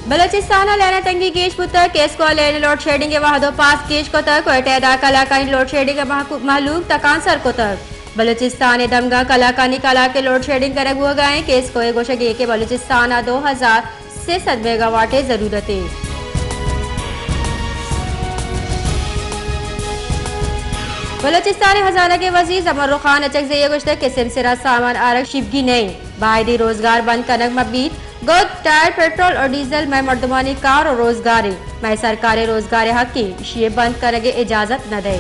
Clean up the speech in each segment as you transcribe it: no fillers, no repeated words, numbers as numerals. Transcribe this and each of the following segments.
बलोचिस्तान लेना तंगी केश पुत्र केस को लेने लोड शेडिंग के वहादो पास केश को तक कोयटेदा कलाकानी लोड शेडिंग के महलूक तकांसर को तक बलोचिस्तान दमगा कलाकानी कला के लोड शेडिंग करक हुआ गए केस को गोशगे के बलोचिस्तान 2000 से 7 मेगावाट जरूरत है। बलोचिस्तान खजाना के वजीर जमर खान अचक से गुश्त के सिलसिला सामान आरक शिवगी नहीं बाहरी रोजगार बंद कनक मबीत गोद टायर पेट्रोल और डीजल में मर्दमानी कार और रोजगारी मैं सरकारी रोजगार हक की ये बंद करने इजाजत न दे।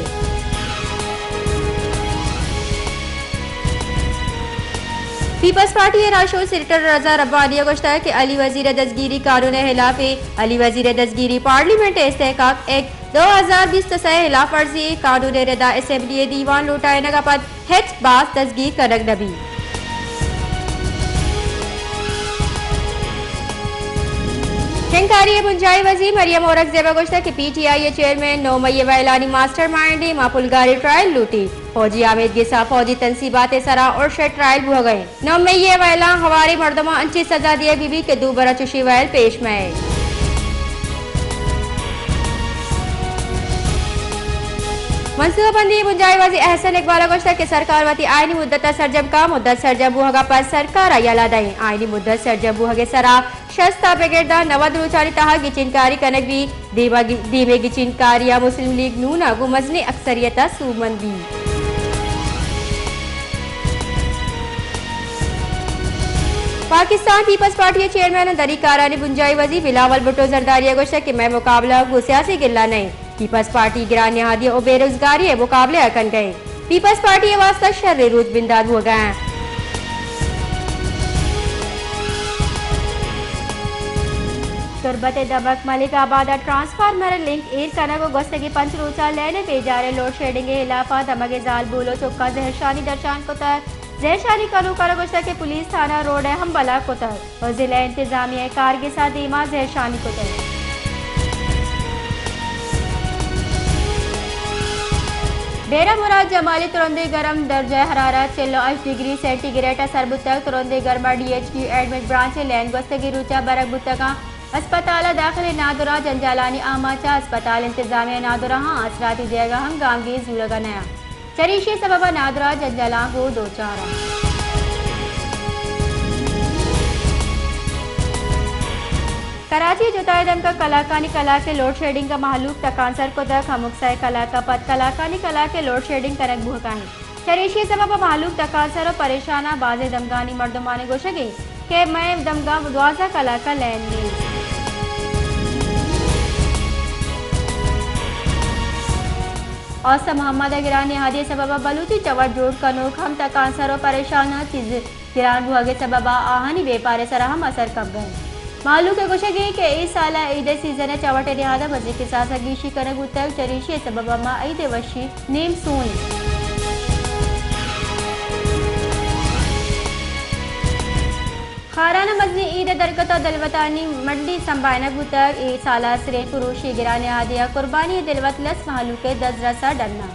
पीपल्स पार्टी राशो सेक्रेटरी रजा रब्बानी गुश्त कि अली वजीर दस्तगीरी कानून खिलाफ अली वजीर दस्तगीरी पार्लियामेंट इस्तेहकाक एक्ट 2020 खिलाफ वर्जी कानून रदा असम्बली दीवान लुटाने का पद हेच बास दस्तगीर करक नबी शंकारी मुंजाई वजीर मरियम औरंगजेब गुश्त की PTI चेयरमैन 9 मई वैलानी मास्टर माइंड मापुलगारी ट्रायल लूटी फौजी आमिद गिसा फौजी तनसीबात सरा और शेट ट्रायल हो गए 9 मई वैला हवारी मर्दमा अंची सजा दिए बीबी के दूबरा चुशी वैल पेश में मनसूबाबंदी मुंजाई वजी एहसन इकबाल गुश्त के सरकार वती आईनी मुद्दत सरजम का मुद्दत सरजम बुहगा पर सरकार अयला दई आईनी मुद्दत सरजम बुहगे सरा शस्ता बेगिरदा नवद रुचारी तहा गिचिनकारी कनक भी दीमे गिचिनकारिया मुस्लिम लीग नूना गुमजने अक्सरियता सूमंदी पाकिस्तान पीपल्स पार्टी चेयरमैन दरी कारानी बुंजाई वजी बिलावल भुट्टो जरदारिया गुश्त कि मैं मुकाबला सियासी गिल्ला नहीं पीपल्स पार्टी गिरान नहादी और बेरोजगारी मुकाबले अकन गए पीपल्स पार्टी वास्ता शर्रे रोज बिंदाद हो गए। तुरबत दमक मलिक आबादा ट्रांसफार्मर लिंक ईर कनक गोस्तगी पंच रोचा लेने बेजारे लोड शेडिंग के खिलाफ दमगे जाल बोलो चौका जहरशानी दर्शान को तर जहरशानी करू कर गोश्त के पुलिस थाना रोड है हमबला को तर और जिला इंतजामिया कारगिल दीमा जहरशानी को तर डेरा मुराद जमाली तुरंदी गर्म दर्जा हरारत 8 डिग्री सेंटीग्रेड सरबुतक तुरंदी गर्मा DHQ एडमिट ब्रांच लैन गोस्तगी रुचा बरक बुतका अस्पताल दाखिल नादुरा जंजालानी आमाचा अस्पताल इंतजामिया नादुरा असराती जगह हम गांगी जुलगा नया चरीशी सबबा नादुरा जंजाला को दो चारा कराची जुतायदम का कलाकानी कला के लोड शेडिंग का महलूक तकांसर को तक हमुकसाय कला का पद कलाकानी कला के लोड शेडिंग करक भूखा है चरीशी सबब महलूक तकांसर और परेशाना बाजे दमगानी मर्दमाने गोशगे के मैं दमगा दुआजा कला का लैन में औसा मोहम्मद गिरानी हादी सबब बलूची चवट जोड़ कनोक हम तकांसर और परेशाना चीज गिरान भुआगे सबब आहानी बेपारे सरा हम असर कब गए मालूम के गोशगे के इस साल ईद सीजन चवट रिहादा मजे के साथ गीशी करक उत्तर चरीशी सबब मा ईद वशी नेम सोन खाराना मजनी ईद दरकता दलवतानी मंडी संभायनक उत्तर ए साला सरे पुरुषी गिराने आदिया कुर्बानी दिलवत लस मालू के 10 रसा डरना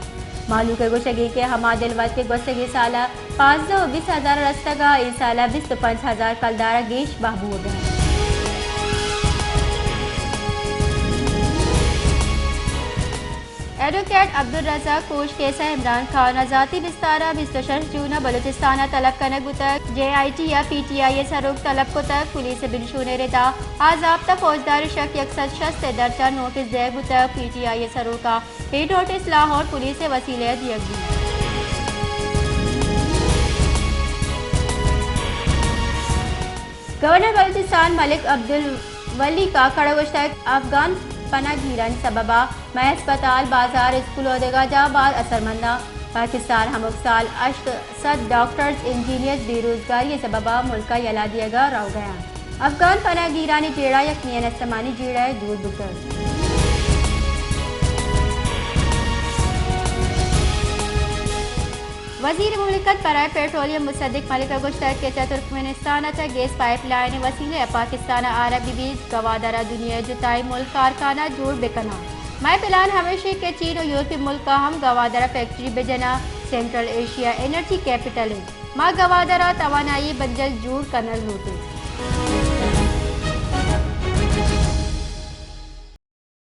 मालू के गोशगे के हमा दिलवत के गोशगे साला 520,000 रस्तगा ए साला 25,000 कलदारा गेश बाबू हो गया एडवोकेट अब्दुल रज़ाक कोश केसा इमरान खान आज़ादी विस्तारा 26 जून बलूचिस्तान तलब कनक बुतक JIT या PTI सरोक तलब को तक पुलिस बिलशूने रेता आजाब्ता फौजदार शक यकसद शस्त दर्जा नोटिस दे बुतक PTI सरोक का ए नोटिस लाहौर पुलिस वसीले दिया गवर्नर बलूचिस्तान मलिक अब्दुल वली का खड़गोश्त अफगान पना घीरन सबबा मैं अस्पताल बाजार स्कूल देगा जाबाद असरमंदा पाकिस्तान हम साल अश्क सद डॉक्टर्स इंजीनियर्स बेरोजगारी सबबा मुल्क यला दिएगा रह गया अफगान पना घीरानी जेड़ा यकनियन इस्तेमाली जेड़ा है दूर बुकर वजीर मुमलिकत बराए पेट्रोलियम मुसद्दिक मलिक गुश्तर के तुर्कमेनिस्तान गैस पाइपलाइन वसीले पाकिस्तान आरब बीच गवादरा दुनिया जुताई मुल्क कारखाना जोड़ बेकना मैं प्लान हमेशा के चीन और यूरोपीय मुल्क का हम गवादरा फैक्ट्री बेजना सेंट्रल एशिया एनर्जी कैपिटल है माँ गवादरा तवानाई बंजल जोड़ कनल होते